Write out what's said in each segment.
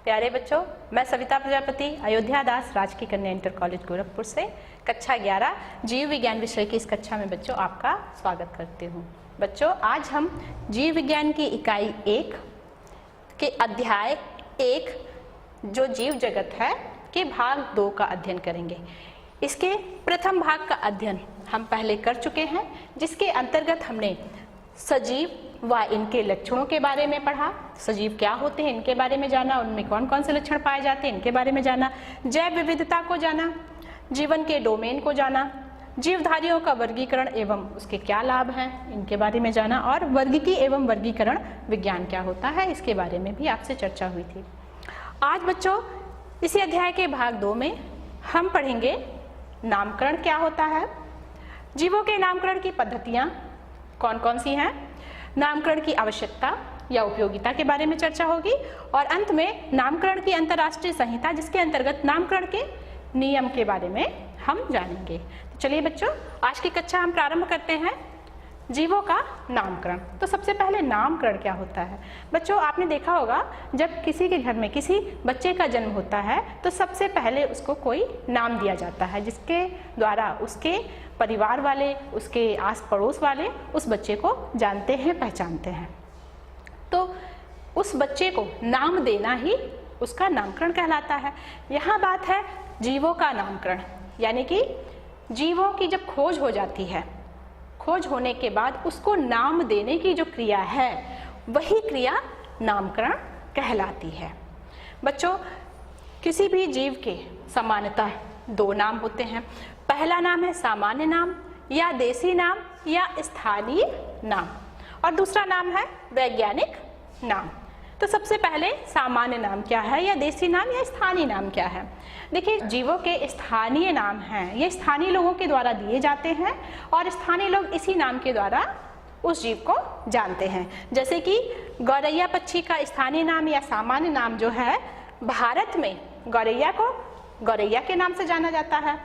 प्यारे बच्चों, मैं सविता प्रजापति अयोध्या दास राजकीय कन्या इंटर कॉलेज गोरखपुर से कक्षा 11 जीव विज्ञान विषय की इस कक्षा में बच्चों आपका स्वागत करती हूँ। बच्चों, आज हम जीव विज्ञान की इकाई 1 के अध्याय 1 जो जीव जगत है के भाग 2 का अध्ययन करेंगे। इसके प्रथम भाग का अध्ययन हम पहले कर चुके हैं, जिसके अंतर्गत हमने सजीव व इनके लक्षणों के बारे में पढ़ा। सजीव क्या होते हैं इनके बारे में जाना, उनमें कौन कौन से लक्षण पाए जाते हैं इनके बारे में जाना, जैव विविधता को जाना, जीवन के डोमेन को जाना, जीवधारियों का वर्गीकरण एवं उसके क्या लाभ हैं इनके बारे में जाना, और वर्गीकी एवं वर्गीकरण विज्ञान क्या होता है इसके बारे में भी आपसे चर्चा हुई थी। आज बच्चों इसी अध्याय के भाग 2 में हम पढ़ेंगे नामकरण क्या होता है, जीवों के नामकरण की पद्धतियाँ कौन कौन सी हैं, नामकरण की आवश्यकता या उपयोगिता के बारे में चर्चा होगी, और अंत में नामकरण की अंतर्राष्ट्रीय संहिता जिसके अंतर्गत नामकरण के नियम के बारे में हम जानेंगे। तो चलिए बच्चों, आज की कक्षा हम प्रारंभ करते हैं जीवों का नामकरण। तो सबसे पहले नामकरण क्या होता है। बच्चों, आपने देखा होगा जब किसी के घर में किसी बच्चे का जन्म होता है तो सबसे पहले उसको कोई नाम दिया जाता है, जिसके द्वारा उसके परिवार वाले, उसके आस पड़ोस वाले उस बच्चे को जानते हैं, पहचानते हैं। तो उस बच्चे को नाम देना ही उसका नामकरण कहलाता है। यहाँ बात है जीवों का नामकरण, यानी कि जीवों की जब खोज हो जाती है, खोज होने के बाद उसको नाम देने की जो क्रिया है वही क्रिया नामकरण कहलाती है। बच्चों, किसी भी जीव के सामान्यतः 2 नाम होते हैं। पहला नाम है सामान्य नाम या देसी नाम या स्थानीय नाम, और दूसरा नाम है वैज्ञानिक नाम। तो सबसे पहले सामान्य नाम क्या है या देसी नाम या स्थानीय नाम क्या है। देखिए, जीवों के स्थानीय नाम हैं, ये स्थानीय लोगों के द्वारा दिए जाते हैं और स्थानीय लोग इसी नाम के द्वारा उस जीव को जानते हैं। जैसे कि गौरैया पक्षी का स्थानीय नाम या सामान्य नाम जो है, भारत में गौरैया को गौरैया के नाम से जाना जाता है,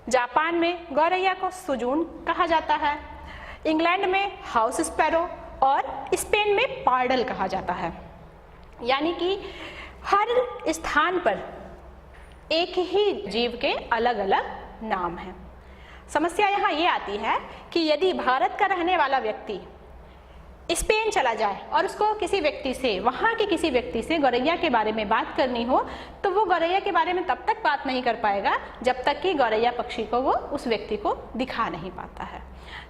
जापान में गौरैया को सुजून कहा जाता है, इंग्लैंड में हाउस स्पैरो और स्पेन में पार्डल कहा जाता है। यानी कि हर स्थान पर एक ही जीव के अलग अलग नाम हैं। समस्या यहाँ ये आती है कि यदि भारत का रहने वाला व्यक्ति स्पेन चला जाए और उसको किसी व्यक्ति से, वहाँ के किसी व्यक्ति से गौरैया के बारे में बात करनी हो, तो वो गौरैया के बारे में तब तक बात नहीं कर पाएगा जब तक कि गौरैया पक्षी को वो उस व्यक्ति को दिखा नहीं पाता है।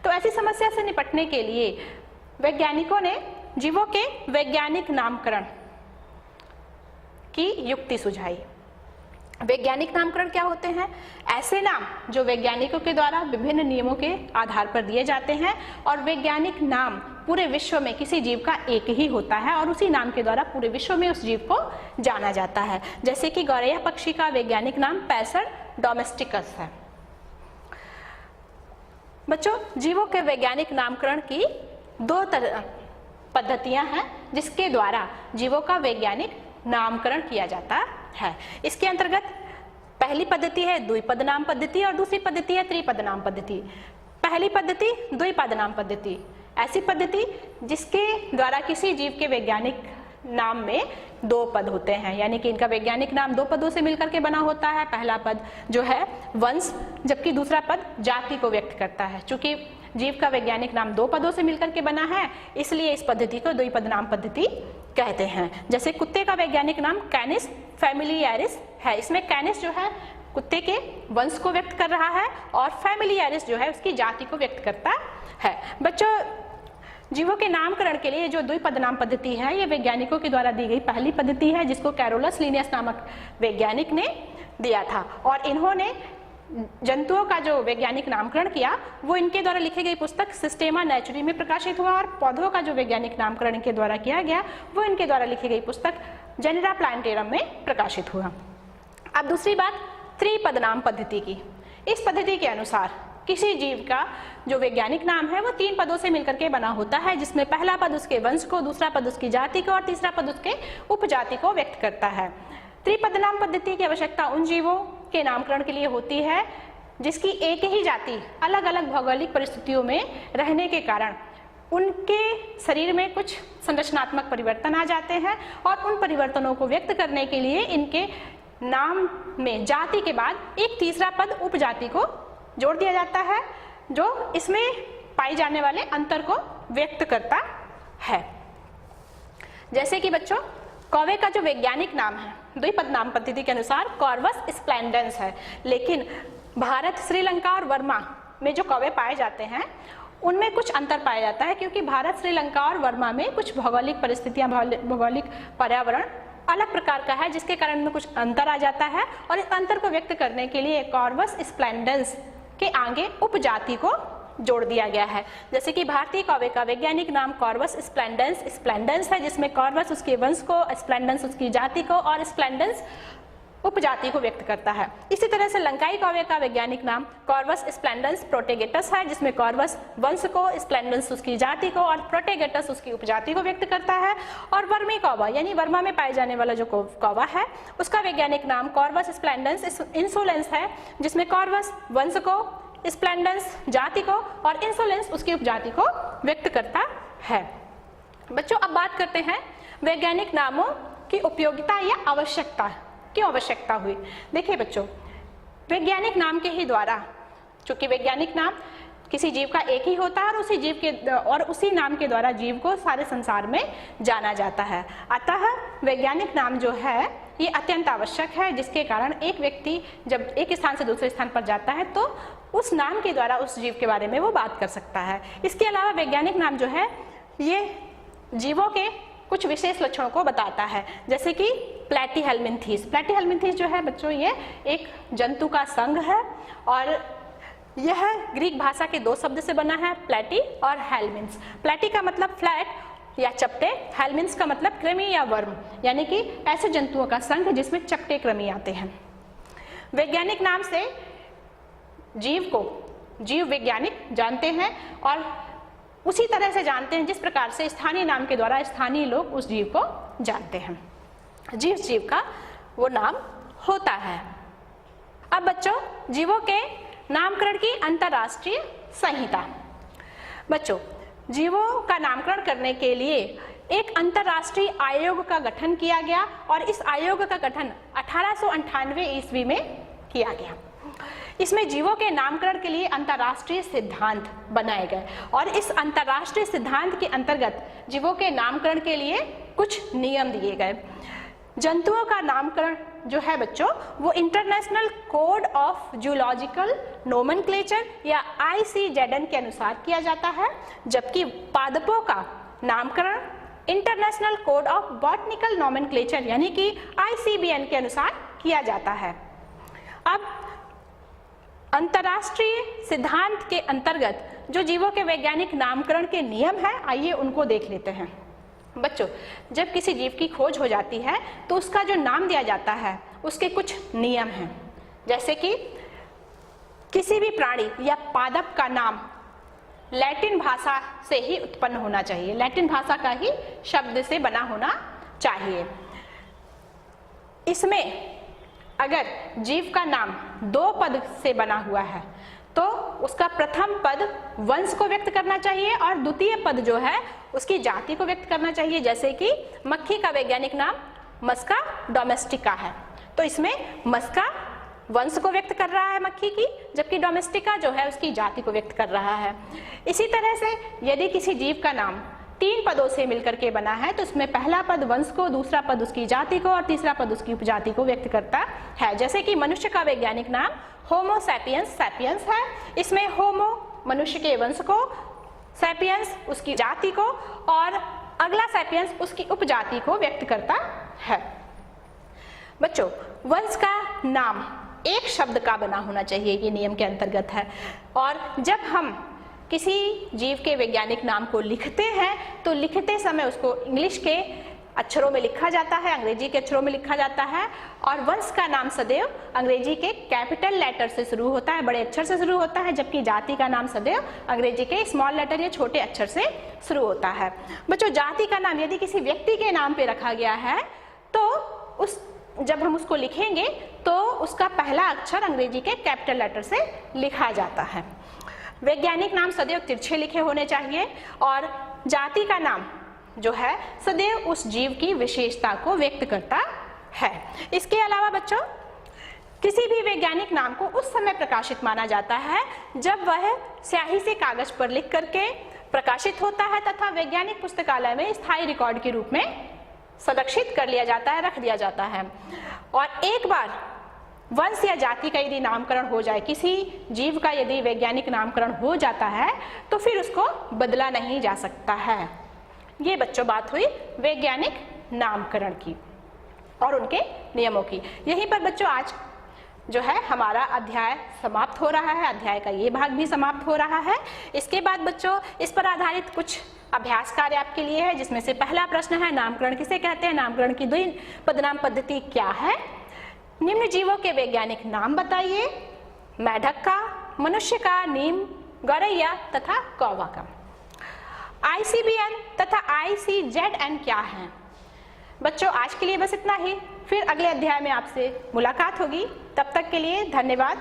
तो ऐसी समस्या से निपटने के लिए वैज्ञानिकों ने जीवों के वैज्ञानिक नामकरण की युक्ति सुझाई। वैज्ञानिक नामकरण क्या होते हैं? ऐसे नाम जो वैज्ञानिकों के द्वारा विभिन्न नियमों के आधार पर दिए जाते हैं, और वैज्ञानिक नाम पूरे विश्व में किसी जीव का एक ही होता है और उसी नाम के द्वारा पूरे विश्व में उस जीव को जाना जाता है। जैसे कि गौरैया पक्षी का वैज्ञानिक नाम पैसर डोमेस्टिकस है। बच्चों, जीवों के वैज्ञानिक नामकरण की 2 पद्धतियां हैं जिसके द्वारा जीवों का वैज्ञानिक नामकरण किया जाता है। इसके अंतर्गत पहली पद्धति है द्विपद नाम पद्धति और दूसरी पद्धति है त्रिपद नाम पद्धति। पहली पद्धति द्विपद नाम पद्धति, ऐसी पद्धति जिसके द्वारा किसी जीव के वैज्ञानिक नाम में 2 पद होते हैं, यानी कि इनका वैज्ञानिक नाम 2 पदों से मिलकर के बना होता है। पहला पद जो है वंश, जबकि दूसरा पद जाति को व्यक्त करता है। चूंकि जीव का वैज्ञानिक नाम 2 पदों से मिलकर के बना है, इसलिए इस पद्धति को द्विपद नाम पद्धति कहते हैं। जैसे कुत्ते का वैज्ञानिक नाम कैनिस फैमिलियरिस है। इसमें कैनिस जो है कुत्ते के वंश को व्यक्त कर रहा है और फैमिलियरिस जो है उसकी जाति को व्यक्त करता है। बच्चों, जीवों के नामकरण के लिए जो द्विपद नाम पद्धति है, ये वैज्ञानिकों के द्वारा दी गई पहली पद्धति है, जिसको कैरोलस लिनियस नामक वैज्ञानिक ने दिया था। और इन्होंने जंतुओं का जो वैज्ञानिक नामकरण किया वो इनके द्वारा लिखी गई पुस्तक सिस्टेमा नेचुरी में प्रकाशित हुआ, और पौधों का जो वैज्ञानिक नामकरण इनके द्वारा किया गया वो इनके द्वारा लिखी गई पुस्तक जेनेरा प्लांटेरम में प्रकाशित हुआ। अब दूसरी बात त्रिपद नाम पद्धति की। इस पद्धति के अनुसार किसी जीव का जो वैज्ञानिक नाम है वो 3 पदों से मिलकर के बना होता है, जिसमें पहला पद उसके वंश को, दूसरा पद उसकी जाति को और तीसरा पद उसके उपजाति को व्यक्त करता है। त्रिपद नाम पद्धति की आवश्यकता उन जीवों के नामकरण के लिए होती है जिसकी एक ही जाति अलग अलग भौगोलिक परिस्थितियों में रहने के कारण उनके शरीर में कुछ संरचनात्मक परिवर्तन आ जाते हैं और उन परिवर्तनों को व्यक्त करने के लिए इनके नाम में जाति के बाद एक तीसरा पद उपजाति को जोड़ दिया जाता है जो इसमें पाए जाने वाले अंतर को व्यक्त करता है। जैसे कि बच्चों कौवे का जो वैज्ञानिक नाम है द्विपद नाम पद्धति के अनुसार कॉर्वस स्प्लेंडेंस है, लेकिन भारत, श्रीलंका और वर्मा में जो कौवे पाए जाते हैं उनमें कुछ अंतर पाया जाता है, क्योंकि भारत, श्रीलंका और वर्मा में कुछ भौगोलिक परिस्थितियां, भौगोलिक पर्यावरण अलग प्रकार का है, जिसके कारण में कुछ अंतर आ जाता है और इस अंतर को व्यक्त करने के लिए कॉर्वस स्प्लेंडेंस के आगे उपजाति को जोड़ दिया गया है। जैसे कि भारतीय कौवे का वैज्ञानिक नाम कॉर्वस स्प्लेंडेंस है, जिसमें कॉर्वस उसके वंश को, स्प्लेंडेंस उसकी जाति को और स्प्लेंडेंस उपजाति को व्यक्त करता है। इसी तरह से लंकाई कौवे का वैज्ञानिक नाम कॉर्वस स्प्लेंडेंस प्रोटेगेटस है, जिसमें कॉर्वस वंश को, स्प्लेंडेंस उसकी जाति को और प्रोटेगेटस उसकी उपजाति को व्यक्त करता है। और वर्मी कौवा यानी वर्मा में पाए जाने वाला जो कौवा है उसका वैज्ञानिक नाम कॉर्वस स्प्लेंडेंस इंसोलेंस है, जिसमें कॉर्वस वंश को, स्प्लेंडेंस जाति को और इंसोलेंस उसकी उपजाति को व्यक्त करता है। बच्चों अब बात करते हैं वैज्ञानिक नामों की उपयोगिता या आवश्यकता, क्यों आवश्यकता हुई। देखिए बच्चों, वैज्ञानिक नाम के ही द्वारा, चूंकि वैज्ञानिक नाम किसी जीव का एक ही होता है और उसी नाम के द्वारा जीव को सारे संसार में जाना जाता है, अतः वैज्ञानिक नाम जो है ये अत्यंत आवश्यक है, जिसके कारण एक व्यक्ति जब एक स्थान से दूसरे स्थान पर जाता है तो उस नाम के द्वारा उस जीव के बारे में वो बात कर सकता है। इसके अलावा वैज्ञानिक नाम जो है ये जीवों के कुछ विशेष लक्षणों को बताता है, जैसे कि प्लेटीहेल्मिन्थीस। प्लेटीहेल्मिन्थीस जो है बच्चों ये एक जंतु का संघ है और यह ग्रीक भाषा के दो शब्द से बना है, प्लेटी और हेल्मिन्स। प्लेटी का मतलब फ्लैट या चपटे, हेल्मिन्स का मतलब कृमि या वर्म, यानी कि ऐसे जंतुओं का संघ जिसमें चपटे कृमि आते हैं। वैज्ञानिक नाम से जीव को जीव वैज्ञानिक जानते हैं और उसी तरह से जानते हैं जिस प्रकार से स्थानीय नाम के द्वारा स्थानीय लोग उस जीव को जानते हैं, जिस जीव का वो नाम होता है। अब बच्चों जीवों के नामकरण की अंतर्राष्ट्रीय संहिता। बच्चों जीवों का नामकरण करने के लिए एक अंतर्राष्ट्रीय आयोग का गठन किया गया और इस आयोग का गठन 1898 ईस्वी में किया गया। इसमें जीवों के नामकरण के लिए अंतर्राष्ट्रीय सिद्धांत बनाए गए और इस अंतर्राष्ट्रीय सिद्धांत के अंतर्गत जीवों के नामकरण के लिए कुछ नियम दिए गए। जंतुओं का नामकरण जो है बच्चों वो international code of zoological nomenclature या ICZN के अनुसार किया जाता है, जबकि पादपों का नामकरण international code of botanical nomenclature यानी कि ICBN के अनुसार किया जाता है। अब अंतर्राष्ट्रीय सिद्धांत के अंतर्गत जो जीवों के वैज्ञानिक नामकरण के नियम हैं, आइए उनको देख लेते हैं। बच्चों जब किसी जीव की खोज हो जाती है तो उसका जो नाम दिया जाता है उसके कुछ नियम हैं, जैसे कि किसी भी प्राणी या पादप का नाम लैटिन भाषा से ही उत्पन्न होना चाहिए, लैटिन भाषा का ही शब्द से बना होना चाहिए। इसमें अगर जीव का नाम दो पद से बना हुआ है तो उसका प्रथम पद वंश को व्यक्त करना चाहिए और द्वितीय पद जो है उसकी जाति को व्यक्त करना चाहिए। जैसे कि मक्खी का वैज्ञानिक नाम मस्का डोमेस्टिका है, तो इसमें मस्का वंश को व्यक्त कर रहा है मक्खी की, जबकि डोमेस्टिका जो है उसकी जाति को व्यक्त कर रहा है। इसी तरह से यदि किसी जीव का नाम तीन पदों से मिलकर के बना है तो उसमें पहला पद वंश को, दूसरा पद उसकी जाति को और तीसरा पद उसकी उपजाति को व्यक्त करता है। जैसे कि मनुष्य का वैज्ञानिक नाम होमो सैपियंस सैपियंस है, इसमें होमो मनुष्य के वंश को, सैपियंस उसकी जाति को और अगला सैपियंस उसकी उपजाति को व्यक्त करता है। बच्चों वंश का नाम एक शब्द का बना होना चाहिए, ये नियम के अंतर्गत है। और जब हम किसी जीव के वैज्ञानिक नाम को लिखते हैं तो लिखते समय उसको इंग्लिश के अक्षरों में लिखा जाता है, अंग्रेजी के अक्षरों में लिखा जाता है और वंश का नाम सदैव अंग्रेजी के कैपिटल लेटर से शुरू होता है, बड़े अक्षर से शुरू होता है, जबकि जाति का नाम सदैव अंग्रेजी के स्मॉल लेटर या छोटे अक्षर से शुरू होता है। बच्चों जाति का नाम यदि किसी व्यक्ति के नाम पे रखा गया है तो जब हम उसको लिखेंगे तो उसका पहला अक्षर अंग्रेजी के कैपिटल लेटर से लिखा जाता है। वैज्ञानिक नाम सदैव तिरछे लिखे होने चाहिए और जाति का नाम जो है सदैव उस जीव की विशेषता को व्यक्त करता है। इसके अलावा बच्चों किसी भी वैज्ञानिक नाम को उस समय प्रकाशित माना जाता है जब वह स्याही से कागज पर लिख करके प्रकाशित होता है तथा वैज्ञानिक पुस्तकालय में स्थायी रिकॉर्ड के रूप में संरक्षित कर लिया जाता है, रख दिया जाता है। और एक बार वंश या जाति का यदि नामकरण हो जाए, किसी जीव का यदि वैज्ञानिक नामकरण हो जाता है तो फिर उसको बदला नहीं जा सकता है। ये बच्चों बात हुई वैज्ञानिक नामकरण की और उनके नियमों की। यहीं पर बच्चों आज जो है हमारा अध्याय समाप्त हो रहा है, अध्याय का ये भाग भी समाप्त हो रहा है। इसके बाद बच्चों इस पर आधारित कुछ अभ्यास कार्य आपके लिए है, जिसमें से पहला प्रश्न है नामकरण किसे कहते हैं, नामकरण की द्वि पदनाम पद्धति क्या है, निम्न जीवों के वैज्ञानिक नाम बताइए, मेढक का, मनुष्य का, नीम, गौरैया तथा कौवा का। ICBN तथा ICZN क्या है। बच्चों आज के लिए बस इतना ही, फिर अगले अध्याय में आपसे मुलाकात होगी। तब तक के लिए धन्यवाद।